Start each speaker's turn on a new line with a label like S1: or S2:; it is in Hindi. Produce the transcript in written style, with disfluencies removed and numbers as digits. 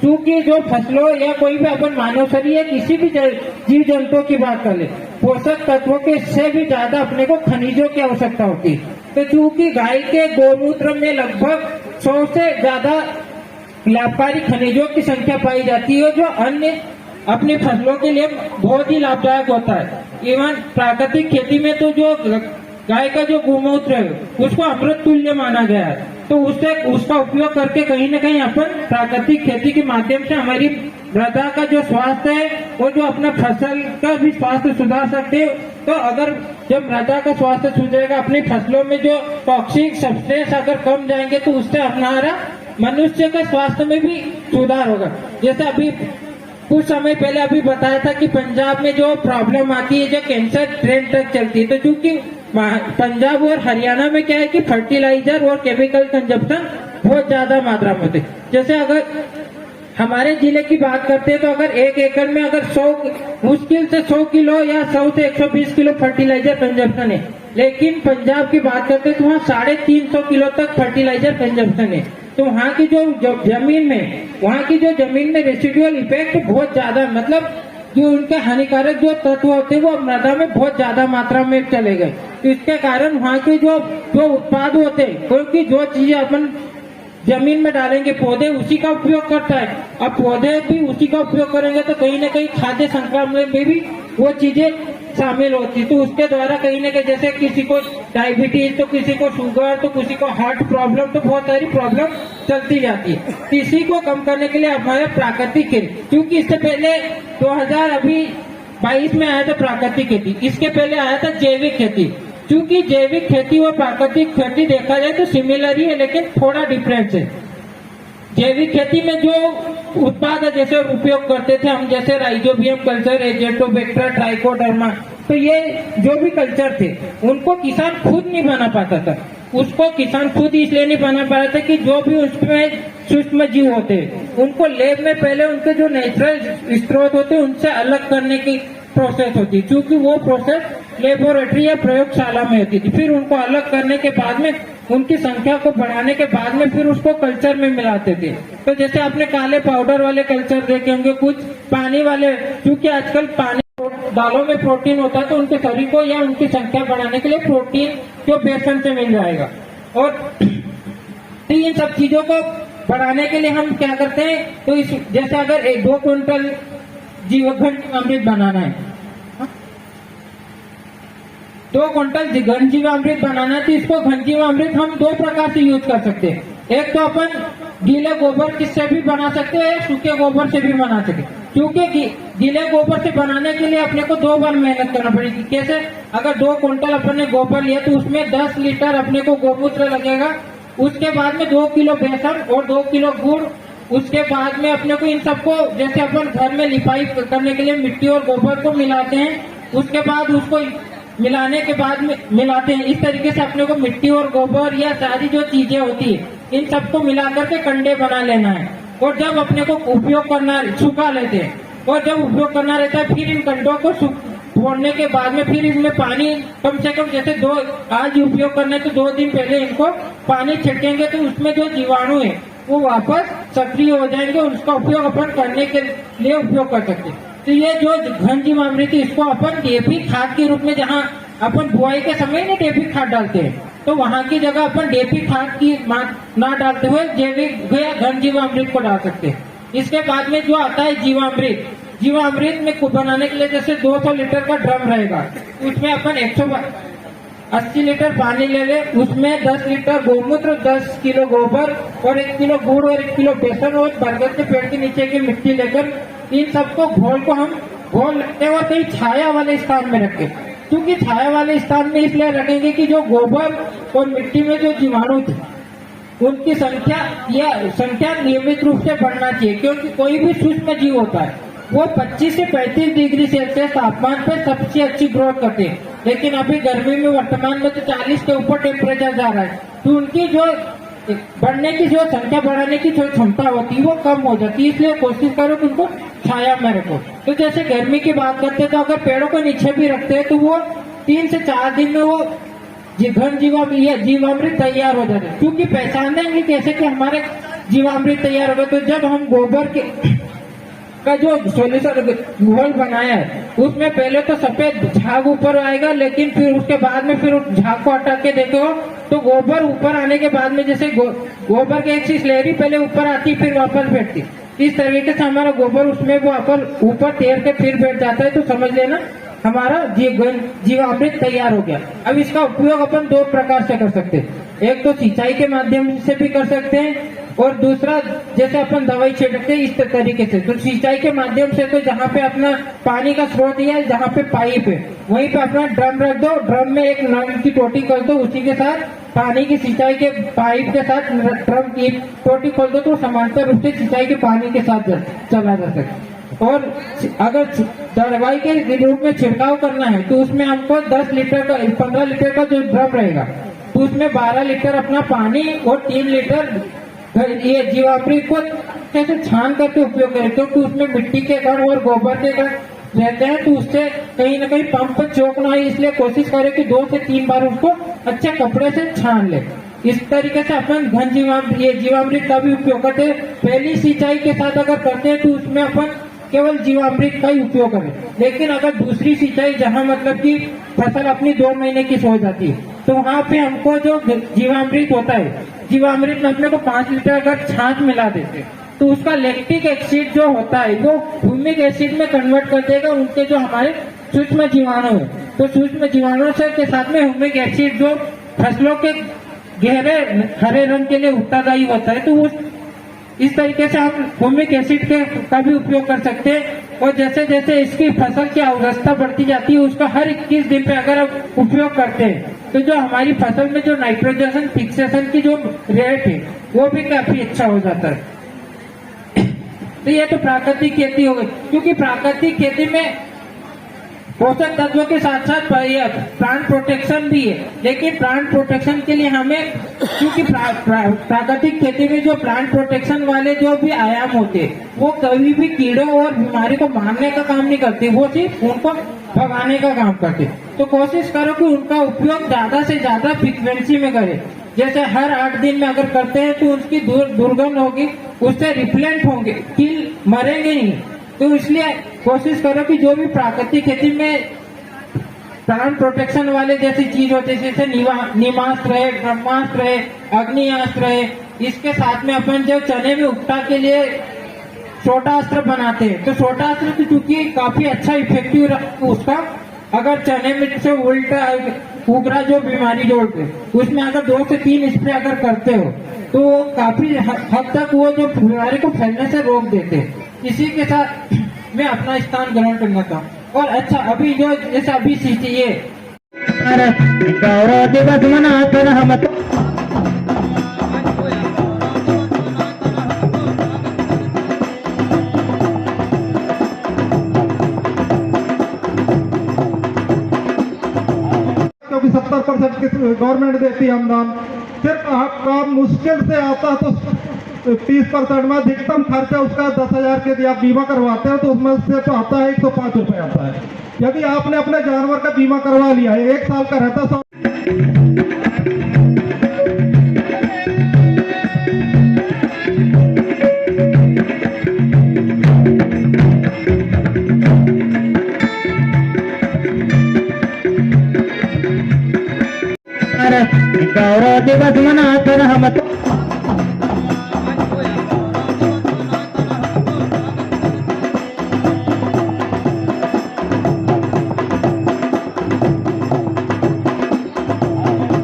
S1: क्योंकि जो फसलों या कोई भी अपन मानव शरीर या किसी भी जीव जंतुओं की बात कर ले, पोषक तत्वों के से भी ज्यादा अपने को खनिजों की आवश्यकता होती है। तो चूंकि गाय के गोमूत्र में लगभग 100 से ज्यादा लाभकारी खनिजों की संख्या पाई जाती है, जो अन्य अपनी फसलों के लिए बहुत ही लाभदायक होता है। इवन प्राकृतिक खेती में तो जो गाय का जो गोमूत्र है उसको अमृत तुल्य माना गया है। तो उसका उपयोग करके कहीं न कहीं अपन प्राकृतिक खेती के माध्यम से हमारी मृदा का जो स्वास्थ्य है वो जो अपना फसल का भी स्वास्थ्य सुधार सकते हैं। तो अगर जब मृदा का स्वास्थ्य सुधरेगा, अपनी फसलों में जो टॉक्सिक सब्सटेंस अगर कम जाएंगे तो उससे हमारा मनुष्य का स्वास्थ्य में भी सुधार होगा। जैसे अभी कुछ समय पहले अभी बताया था कि पंजाब में जो प्रॉब्लम आती है, जो कैंसर ट्रेंड तक चलती है, तो क्योंकि पंजाब और हरियाणा में क्या है कि फर्टिलाइजर और केमिकल कंजप्शन बहुत ज्यादा मात्रा में होते। जैसे अगर हमारे जिले की बात करते हैं तो अगर 1 एकड़ में अगर 100 मुश्किल से 100 किलो या 100 से 120 किलो फर्टिलाइजर कंजप्शन है, लेकिन पंजाब की बात करते हैं तो वहाँ 350 किलो तक फर्टिलाइजर कंजप्शन है। तो वहाँ की जो जमीन में रेसिडुअल इफेक्ट बहुत ज्यादा, मतलब जो उनके हानिकारक जो तत्व होते हैं वो मृदा में बहुत ज्यादा मात्रा में चले गए। तो इसके कारण वहाँ के जो उत्पाद होते हैं, क्योंकि जो चीजें अपन जमीन में डालेंगे पौधे उसी का उपयोग करता है, अब पौधे भी उसी का उपयोग करेंगे तो कहीं न कहीं खाद्य संक्रमण में भी वो चीजें शामिल होती। तो उसके द्वारा कहीं न कहीं जैसे किसी को डायबिटीज, तो किसी को शुगर, तो किसी को हार्ट प्रॉब्लम, तो बहुत सारी प्रॉब्लम चलती जाती है। तो इसी को कम करने के लिए हमारे प्राकृतिक खेती, क्योंकि इससे पहले 2022 में आया था प्राकृतिक खेती, इसके पहले आया था जैविक खेती। क्योंकि जैविक खेती और प्राकृतिक खेती देखा जाए तो सिमिलर ही है, लेकिन थोड़ा डिफरेंस है। जैविक खेती में जो उत्पाद है जैसे उपयोग करते थे हम, जैसे राइजोबियम कल्चर, एजेटोबैक्टर, ट्राइकोडर्मा, तो ये जो भी कल्चर थे उनको किसान खुद नहीं बना पाता था। उसको किसान खुद इसलिए नहीं बना पा रहा था कि जो भी उसमें सूक्ष्म जीव होते उनको लैब में पहले उनके जो नेचुरल स्रोत होते उनसे अलग करने की प्रोसेस होती, क्योंकि वो प्रोसेस लेबोरेटरी या प्रयोगशाला में होती थी। फिर उनको अलग करने के बाद में उनकी संख्या को बढ़ाने के बाद में फिर उसको कल्चर में मिलाते थे। तो जैसे आपने काले पाउडर वाले कल्चर देखे होंगे, कुछ पानी वाले, क्योंकि आजकल पानी दालों में प्रोटीन होता है तो उनके शरीर को या उनकी संख्या बढ़ाने के लिए प्रोटीन जो बेसन से मिल जाएगा। और इन सब चीजों को बढ़ाने के लिए हम क्या करते हैं, तो जैसे अगर 2 क्विंटल घन जीवामृत बनाना है, 2 क्विंटल घन जीवामृत बनाना है, तो इसको घन जीवामृत हम 2 प्रकार से यूज कर सकते हैं। एक तो अपन गीले गोबर से भी बना सकते हैं, सूखे गोबर से भी बना सकते हैं। क्योंकि गीले गोबर से बनाने के लिए अपने को 2 बार मेहनत करना पड़ेगी। कैसे, अगर 2 क्विंटल अपन ने गोबर लिया तो उसमें 10 लीटर अपने को गोमूत्र लगेगा, उसके बाद में 2 किलो बेसन और 2 किलो गुड़, उसके बाद में अपने को इन सबको जैसे अपन घर में लिपाई करने के लिए मिट्टी और गोबर को मिलाते हैं, उसके बाद उसको मिलाने के बाद में मिलाते हैं। इस तरीके से अपने को मिट्टी और गोबर या सारी जो चीजें होती है इन सबको मिलाकर के कंडे बना लेना है। और जब अपने को उपयोग करना, सुखा लेते हैं, और जब उपयोग करना रहता है फिर इन कंडों को छोड़ने के बाद में फिर इसमें पानी कम से कम, जैसे आज उपयोग करने तो 2 दिन पहले इनको पानी छिड़केंगे तो उसमें जो जीवाणु है वो वापस सक्रिय हो जाएंगे और उसका उपयोग अपन करने के लिए उपयोग कर सकते हैं। तो ये जो घन जीवामृत इसको अपन डीएपी खाद के रूप में, जहाँ अपन बुआई के समय ना डीएपी खाद डालते हैं, तो वहाँ की जगह अपन डीएपी खाद की ना डालते हुए जैविक या घन जीवामृत को डाल सकते हैं। इसके बाद में जो आता है जीवामृत, जीवामृत में बनाने के लिए जैसे 200 लीटर का ड्रम रहेगा, उसमें अपन 180 लीटर पानी ले ले, उसमें 10 लीटर गोमूत्र, 10 किलो गोबर और 1 किलो गुड़ और 1 किलो बेसन और बरगद के पेड़ के नीचे की मिट्टी लेकर इन सबको घोल रखते हैं और कहीं छाया वाले स्थान में रखें। क्योंकि छाया वाले स्थान में इसलिए रखेंगे कि जो गोबर और मिट्टी में जो जीवाणु थे उनकी संख्या नियमित रूप से बढ़ना चाहिए। क्योंकि कोई भी सूक्ष्म जीव होता है वो 25 से 35 डिग्री सेल्सियस तापमान पर सबसे अच्छी ग्रोथ करते हैं, लेकिन अभी गर्मी में वर्तमान में तो 40 के ऊपर टेम्परेचर जा रहा है, तो उनकी जो बढ़ने की जो संख्या बढ़ाने की जो क्षमता होती है वो कम हो जाती है। इसलिए कोशिश करो कि उनको छाया में रखो। तो जैसे गर्मी की बात करते हैं तो अगर पेड़ों को नीचे भी रखते हैं तो वो 3 से 4 दिन में वो घन जीवामृत तैयार हो जाते हैं। क्योंकि पहचानेंगे कैसे कि हमारे जीवामृत तैयार होगा। तो जब हम गोबर के का जो सॉल्यूशन घोल बनाया है उसमें पहले तो सफेद झाग ऊपर आएगा, लेकिन फिर उसके बाद में फिर उस झाग को हटा के देखो तो गोबर ऊपर आने के बाद में जैसे गोबर की एक चीज लहरी पहले ऊपर आती फिर वापस बैठती, इस तरीके से हमारा गोबर उसमें वो ऊपर तैर के फिर बैठ जाता है। तो समझ लेना हमारा जीवामृत तैयार हो गया। अब इसका उपयोग अपन दो प्रकार से कर सकते हैं, एक तो सिंचाई के माध्यम से भी कर सकते हैं और दूसरा जैसे अपन दवाई छिड़कते हैं इस तरीके से। तो सिंचाई के माध्यम से तो जहाँ पे अपना पानी का स्रोत है, जहाँ पे पाइप है वहीं पे अपना ड्रम रख दो, ड्रम में एक नल की टोटी कर दो, उसी के साथ पानी की सिंचाई के पाइप के साथ ड्रम की टोटी खोल दो तो समांतर रूप से सिंचाई के पानी के साथ चला जा सकता। और अगर दवाई के रूप में छिड़काव करना है तो उसमें हमको 10 लीटर का 15 लीटर का जो ड्रम रहेगा तो उसमें 12 लीटर अपना पानी और 3 लीटर ये जीवामृत को कैसे छान करके उपयोग करें, क्योंकि उसमें मिट्टी के कण और गोबर के कण रहते हैं तो उससे कहीं ना कहीं पंप चौक ना हो, इसलिए कोशिश करें कि 2 से 3 बार उसको अच्छे कपड़े से छान ले। इस तरीके से अपन घन जीवामृत का भी उपयोग करते हैं। पहली सिंचाई के साथ अगर करते हैं तो उसमें अपन केवल जीवामृत का ही उपयोग करें, लेकिन अगर दूसरी सिंचाई जहाँ मतलब कि फसल अपनी 2 महीने की हो जाती है तो वहाँ पे हमको जो जीवामृत होता है, जीवामृत में अपने को 5 लीटर अगर छाछ मिला देते तो उसका लैक्टिक एसिड जो होता है वो ह्यूमिक एसिड में कन्वर्ट कर देगा उनके जो हमारे सूक्ष्म जीवाणु है। तो सूक्ष्म जीवाणु से के साथ में ह्यूमिक एसिड जो फसलों के गहरे हरे रंग के लिए उत्तरदायी होता है, तो इस तरीके से हम ह्यूमिक एसिड का भी उपयोग कर सकते हैं। और जैसे जैसे इसकी फसल की अवस्था बढ़ती जाती है उसका हर 21 दिन पे अगर हम उपयोग करते हैं तो जो हमारी फसल में जो नाइट्रोजन फिक्सेशन की जो रेट है वो भी काफी अच्छा हो जाता है। तो ये तो प्राकृतिक खेती हो गई, क्योंकि प्राकृतिक खेती में पोषक तत्वों के साथ साथ प्लांट प्रोटेक्शन भी है, लेकिन प्लांट प्रोटेक्शन के लिए हमें क्योंकि प्राकृतिक खेती में जो प्लांट प्रोटेक्शन वाले जो भी आयाम होते हैं वो कभी भी कीड़ों और बीमारी को मारने का काम नहीं करते, वो सिर्फ उनको भगाने का काम करते। तो कोशिश करो कि उनका उपयोग ज्यादा से ज्यादा फ्रिक्वेंसी में करें। जैसे हर 8 दिन में अगर करते हैं तो उसकी दुर्गंध होगी, उससे रिप्लेंट होंगे, कील मरेंगे नहीं। तो इसलिए कोशिश करो कि जो भी प्राकृतिक खेती में प्लांट प्रोटेक्शन वाले जैसी चीज होती है जैसे नीमास्त्र है, ब्रह्मास्त्र है, अग्नियास्त्र है, इसके साथ में अपन जो चने में उगता के लिए छोटास्त्र बनाते हैं तो छोटास्त्र तो चूंकि काफी अच्छा इफेक्टिव उसका अगर चने में से उल्टा उगरा जो बीमारी जोड़ते उसमें अगर 2 से 3 स्प्रे अगर करते हो तो काफी हद तक वो जो बीमारी को फैलने से रोक देते हैं। इसी के साथ मैं अपना स्थान ग्रहण करना चाहूँ। और अच्छा अभी जो जैसे अभी ये गौरव दिवस मनाते हम
S2: क्योंकि 70% की गवर्नमेंट देती है अनुदान, सिर्फ काम मुश्किल से आता तो 30% में अधिकतम खर्चा उसका 10,000 के यदि आप बीमा करवाते हो तो उसमें से तो आता है 105 रुपए आता है। यदि आपने अपने जानवर का बीमा करवा लिया है 1 साल का रहता सौ
S1: गौरव दिवस मनाते हम